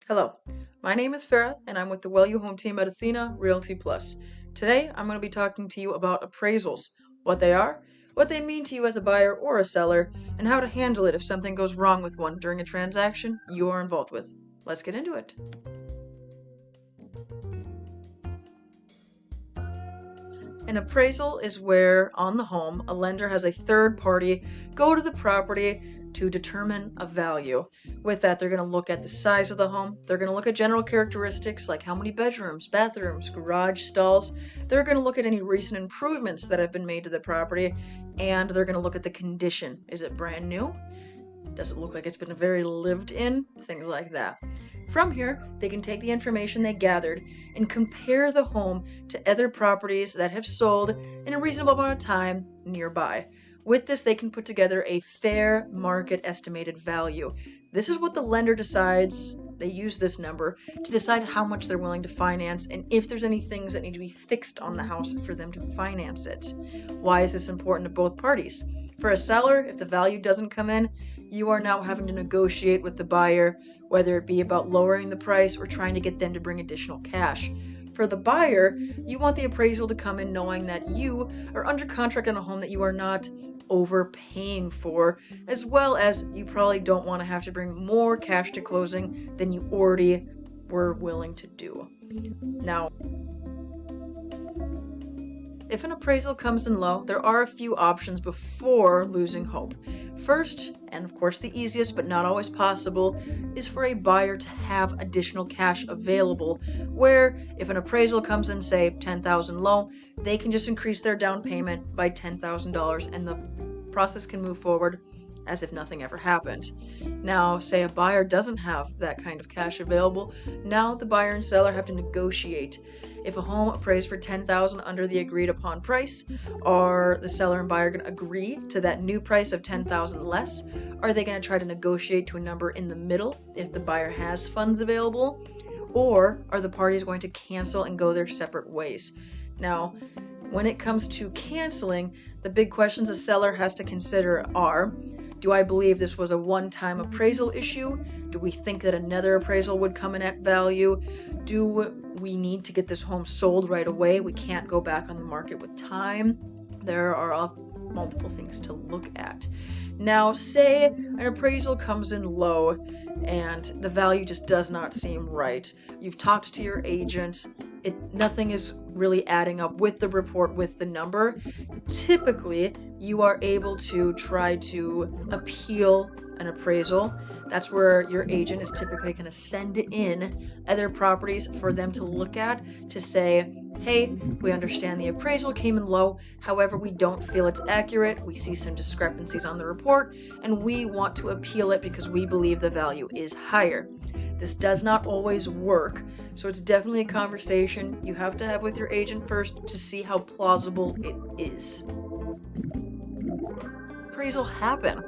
Hello, my name is Farah and I'm with the Welu Home Team at Athena Realty Plus. Today I'm going to be talking to you about appraisals, what they are, what they mean to you as a buyer or a seller, and how to handle it if something goes wrong with one during a transaction you are involved with. Let's get into it. An appraisal is where, on the home, a lender has a third party go to the property to determine a value. With that, they're going to look at the size of the home. They're going to look at general characteristics like how many bedrooms, bathrooms, garage stalls. They're going to look at any recent improvements that have been made to the property, and they're going to look at the condition. Is it brand new? Does it look like it's been very lived in? Things like that. From here, they can take the information they gathered and compare the home to other properties that have sold in a reasonable amount of time nearby. With this, they can put together a fair market estimated value. This is what the lender decides. They use this number to decide how much they're willing to finance and if there's any things that need to be fixed on the house for them to finance it. Why is this important to both parties? For a seller, if the value doesn't come in, you are now having to negotiate with the buyer, whether it be about lowering the price or trying to get them to bring additional cash. For the buyer, you want the appraisal to come in knowing that you are under contract on a home that you are not overpaying for, as well as you probably don't want to have to bring more cash to closing than you already were willing to do. Now, if an appraisal comes in low, there are a few options before losing hope. First, and of course the easiest but not always possible, is for a buyer to have additional cash available, where if an appraisal comes in, say, $10,000 low, they can just increase their down payment by $10,000 and the process can move forward as if nothing ever happened. Now, say a buyer doesn't have that kind of cash available, now the buyer and seller have to negotiate. If a home appraised for $10,000 under the agreed upon price, are the seller and buyer going to agree to that new price of $10,000 less? Are they going to try to negotiate to a number in the middle if the buyer has funds available? Or are the parties going to cancel and go their separate ways? Now, when it comes to canceling, the big questions a seller has to consider are: do I believe this was a one-time appraisal issue? Do we think that another appraisal would come in at value? Do we need to get this home sold right away? We can't go back on the market with time. There are multiple things to look at. Now, say an appraisal comes in low and the value just does not seem right. You've talked to your agent. Nothing is really adding up with the report, with the number. Typically, you are able to try to appeal an appraisal. That's where your agent is typically going to send in other properties for them to look at to say, hey, we understand the appraisal came in low, however, we don't feel it's accurate, we see some discrepancies on the report, and we want to appeal it because we believe the value is higher. This does not always work, so it's definitely a conversation you have to have with your agent first to see how plausible it is. Appraisal happen.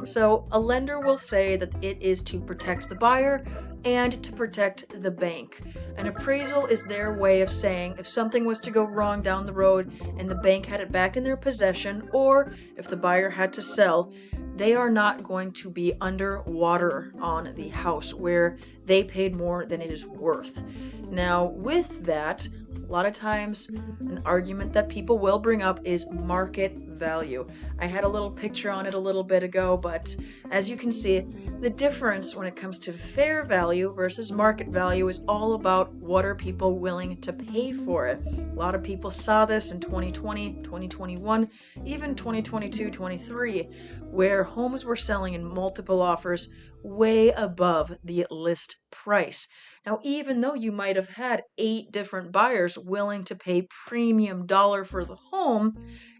So a lender will say that it is to protect the buyer and to protect the bank. An appraisal is their way of saying if something was to go wrong down the road and the bank had it back in their possession, or if the buyer had to sell, they are not going to be underwater on the house where they paid more than it is worth. Now, with that, a lot of times an argument that people will bring up is market value. I had a little picture on it a little bit ago, but as you can see, the difference when it comes to fair value versus market value is all about what are people willing to pay for it. A lot of people saw this in 2020, 2021, even 2022, 23, where homes were selling in multiple offers way above the list price. Now, even though you might have had 8 different buyers willing to pay premium dollar for the home,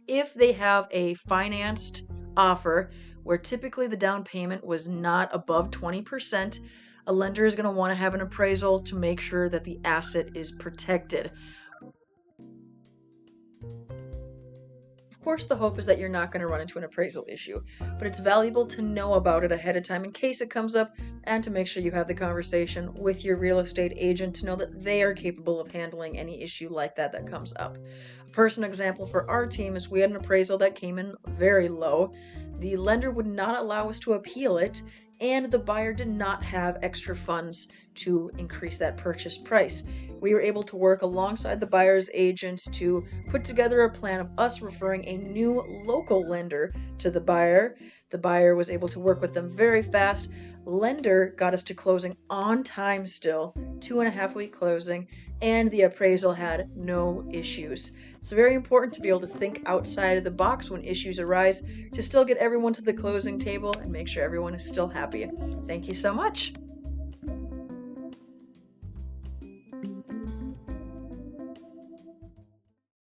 if they have a financed offer where typically the down payment was not above 20%, a lender is going to want to have an appraisal to make sure that the asset is protected. Of course, the hope is that you're not going to run into an appraisal issue, but it's valuable to know about it ahead of time in case it comes up and to make sure you have the conversation with your real estate agent to know that they are capable of handling any issue like that comes up. A personal example for our team is we had an appraisal that came in very low. The lender would not allow us to appeal it, and the buyer did not have extra funds to increase that purchase price. We were able to work alongside the buyer's agent to put together a plan of us referring a new local lender to the buyer. The buyer was able to work with them very fast. Lender got us to closing on time still, 2.5-week closing, and the appraisal had no issues. It's very important to be able to think outside of the box when issues arise to still get everyone to the closing table and make sure everyone is still happy. Thank you so much.